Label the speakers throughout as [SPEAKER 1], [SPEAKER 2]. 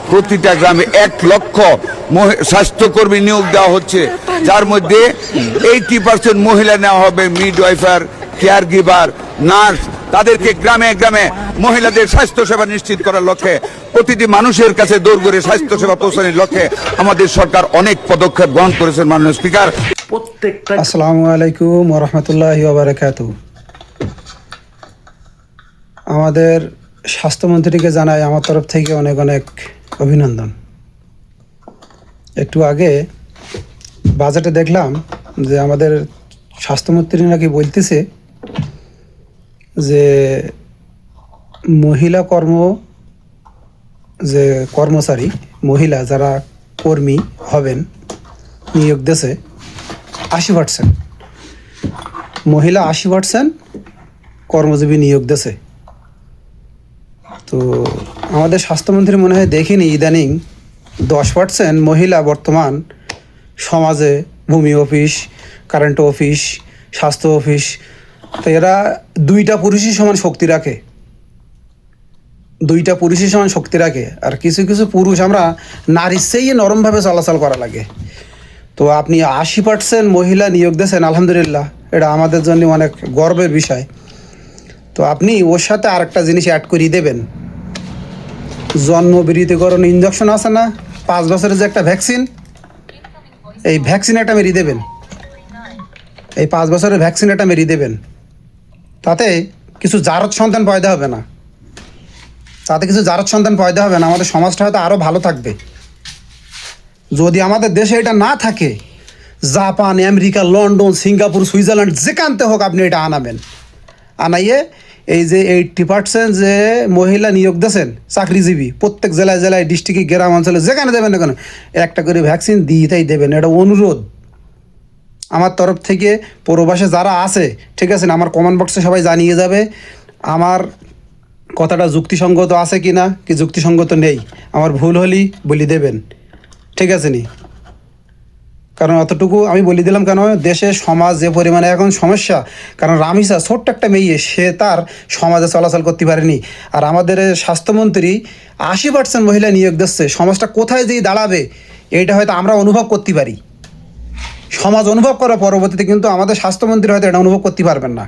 [SPEAKER 1] প্রতিটা গ্রামে 1 লক্ষ স্বাস্থ্যকর্মী নিয়োগ দেওয়া হচ্ছে, যার মধ্যে 80% মহিলা নেওয়া হবে, মিডওয়াইফার, কেয়ার গিভার, নার্স। তাদেরকে গ্রামে গ্রামে মহিলাদের স্বাস্থ্যসেবা নিশ্চিত করার লক্ষ্যে, প্রতিটি মানুষের কাছে দৌড় করে স্বাস্থ্যসেবা পৌঁছানোর লক্ষ্যে আমাদের সরকার অনেক পদক্ষেপ গ্রহণ করেছেন। মাননীয় স্পিকার,
[SPEAKER 2] আসসালামু আলাইকুম ওয়া রাহমাতুল্লাহি ওয়া বারাকাতুহু। আমাদের স্বাস্থ্যমন্ত্রীকে জানাই আমার তরফ থেকে অনেক অনেক অভিনন্দন। একটু আগে বাজেটে দেখলাম যে আমাদের স্বাস্থ্যমন্ত্রী নাকি বলতেছে যে কর্মচারী মহিলা যারা কর্মী হবেন নিয়োগ দেশে 80%, মহিলা 80% কর্মজীবী নিয়োগ দেশে। তো আমাদের স্বাস্থ্যমন্ত্রী মনে হয় দেখিনি ইদানিং 10% মহিলা বর্তমান সমাজে ভূমি অফিস, কারেন্ট অফিস, স্বাস্থ্য অফিস, তো এরা 2টা পুরুষই সমান শক্তি রাখে, 2টা পুরুষই সমান শক্তি রাখে। আর কিছু কিছু পুরুষ আমরা নারীর চেয়ে নরমভাবে চলাচল করা লাগে। তো আপনি 80% মহিলা নিয়োগ দিয়েছেন, আলহামদুলিল্লাহ, এটা আমাদের জন্য অনেক গর্বের বিষয়। তো আপনি ওর সাথে আরেকটা জিনিস অ্যাড করিয়ে দেবেন, জন্ম বিরতিকরণ ইঞ্জেকশন আছে না, 5 বছরের যে একটা ভ্যাকসিন, এই ভ্যাকসিন একটা মেরিয়ে দেবেন, এই 5 বছরের ভ্যাকসিন একটা মেরিয়ে দেবেন। তাতে কিছু জারদ সন্তান পয়দা হবে না, আমাদের সমাজটা হয়তো আরও ভালো থাকবে। যদি আমাদের দেশে এটা না থাকে, Japan, America, London, Singapore, Switzerland যেখানতে হোক আপনি এটা আনাইয়ে এই যে 80% যে মহিলা নিয়োগ দিয়েছেন চাকরিজীবী, প্রত্যেক জেলায় জেলায়, ডিস্ট্রিক্টে, গ্রাম অঞ্চলে যেখানে দেবেন না কেন একটা করে ভ্যাকসিন দিয়েই দেবেন। এটা অনুরোধ আমার তরফ থেকে। প্রবাসে যারা আছে, ঠিক আছে না, আমার কমেন্ট বক্সে সবাই জানিয়ে যাবে আমার কথাটা যুক্তিসঙ্গত আছে কি না, কি যুক্তিসঙ্গত নেই। আমার ভুল হলেই বলে দেবেন, ঠিক আছে নি? কারণ অতটুকু আমি বলে দিলাম কেন, দেশে সমাজ যে পরিমাণে এখন সমস্যা, কারণ রামিসা ছোট্ট একটা মেয়ে, সে তার সমাজে চলাচল করতে পারেনি। আর আমাদের স্বাস্থ্যমন্ত্রী 80% মহিলা নিয়োগ দিচ্ছে, সমাজটা কোথায় যেয়ে দাঁড়াবে এইটা হয়তো আমরা অনুভব করতে পারি, সমাজ অনুভব করার পরবর্তীতে, কিন্তু আমাদের স্বাস্থ্যমন্ত্রী হয়তো এটা অনুভব করতে পারবেন না।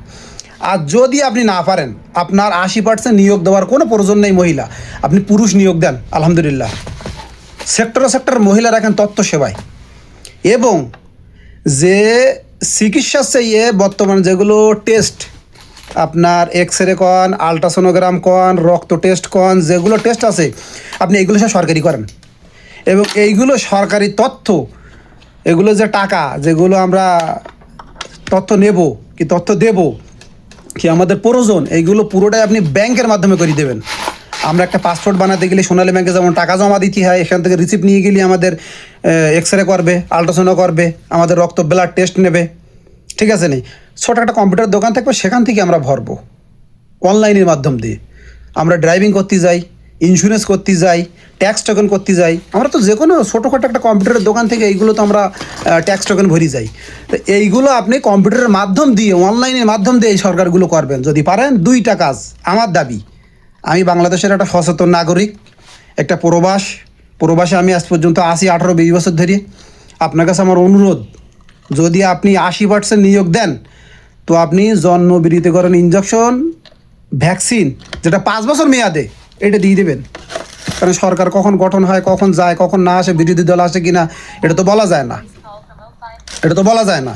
[SPEAKER 2] আর যদি আপনি না পারেন, আপনার 80% নিয়োগ দেওয়ার কোনো প্রয়োজন নেই মহিলা, আপনি পুরুষ নিয়োগ দেন, আলহামদুলিল্লাহ। সেক্টর মহিলা রাখেন তথ্য সেবায়, এবং যে চিকিৎসা চেয়ে বর্তমানে যেগুলো টেস্ট, আপনার এক্সরে কন, আলট্রাসোনোগ্রাম কন, রক্ত টেস্ট কন, যেগুলো টেস্ট আছে আপনি এগুলো সব সরকারি করেন। এবং এইগুলো সরকারি তথ্য, এগুলো যে টাকা যেগুলো আমরা তথ্য নেব কি তথ্য দেব কি আমাদের প্রয়োজন, এইগুলো পুরোটাই আপনি ব্যাংকের মাধ্যমে করে দেবেন। আমরা একটা পাসপোর্ট বানাতে গেলে সোনালী ব্যাংকে যেমন টাকা জমা দিতে হয়, এখান থেকে রিসিপ্ট নিয়ে গেলে আমাদের এক্সরে করবে, আলট্রাসাউন্ড করবে, আমাদের রক্ত ব্লাড টেস্ট নেবে, ঠিক আছে নি? ছোটো একটা কম্পিউটার দোকান থাকবে, সেখান থেকে আমরা ভরবো অনলাইনের মাধ্যম দিয়ে। আমরা ড্রাইভিং করতে যাই, ইন্স্যুরেন্স করতে যাই, ট্যাক্স টোকেন করতে যাই, আমরা তো যে কোনো ছোটোখাটো একটা কম্পিউটারের দোকান থেকে এইগুলো তো আমরা ট্যাক্স টোকেন ভরি যাই। তো এইগুলো আপনি কম্পিউটারের মাধ্যম দিয়ে, অনলাইনের মাধ্যম দিয়ে এই সরকারগুলো করবেন যদি পারেন। 2টা কাজ আমার দাবি। আমি বাংলাদেশের একটা সচেতন নাগরিক, একটা প্রবাসে আমি আজ পর্যন্ত 18-20 বছর ধরে। আপনার কাছে আমার অনুরোধ, যদি আপনি 80% নিয়োগ দেন, তো আপনি জন্ম বিরতিকরণ ইঞ্জেকশন ভ্যাকসিন যেটা 5 বছর মেয়াদে, এটা দিয়ে দেবেন। কারণ সরকার কখন গঠন হয়, কখন যায়, কখন না আসে, বিরোধী দল আসে কিনা, এটা তো বলা যায় না।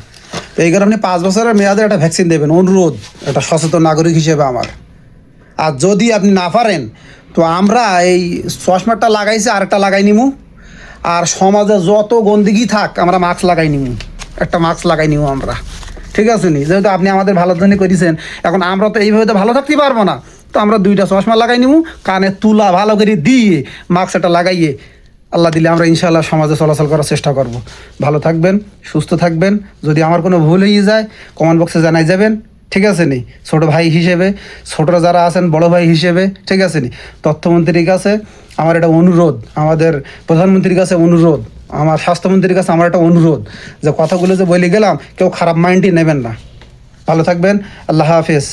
[SPEAKER 2] তো এই কারণে 5 বছরের মেয়াদে একটা ভ্যাকসিন দেবেন, অনুরোধ, এটা সচেতন নাগরিক হিসেবে আমার। আর যদি আপনি না পারেন, তো আমরা এই চশমাটা লাগাইছি, আরেকটা লাগাই নিমু। আর সমাজে যত গন্দিগি থাক, আমরা মাস্ক লাগাই নিমু, একটা মাস্ক লাগাই নিমু আমরা, ঠিক আছে নি? যেহেতু আপনি আমাদের ভালোর জন্য করেছেন, এখন আমরা তো এইভাবে তো ভালো থাকতে পারবো না, তো আমরা 2টা চশমা লাগাই নিমু, কানে তুলা ভালো করে দিয়ে মাস্কটা লাগাইয়ে আল্লাহ দিলে আমরা ইনশাআল্লাহ সমাজে চলাচল করার চেষ্টা করব। ভালো থাকবেন, সুস্থ থাকবেন। যদি আমার কোনো ভুল হয়ে যায় কমেন্ট বক্সে জানাই যাবেন, ঠিক আছে নি? ছোটো ভাই হিসেবে, ছোটরা যারা আছেন বড় ভাই হিসেবে, ঠিক আছে নি? তথ্যমন্ত্রীর কাছে আমার এটা অনুরোধ, আমাদের প্রধানমন্ত্রীর কাছে অনুরোধ, আমার স্বাস্থ্যমন্ত্রীর কাছে আমার একটা অনুরোধ, যে কথাগুলো যে বলে গেলাম কেউ খারাপ মাইন্ডই নেবেন না। ভালো থাকবেন, আল্লাহ হাফেজ।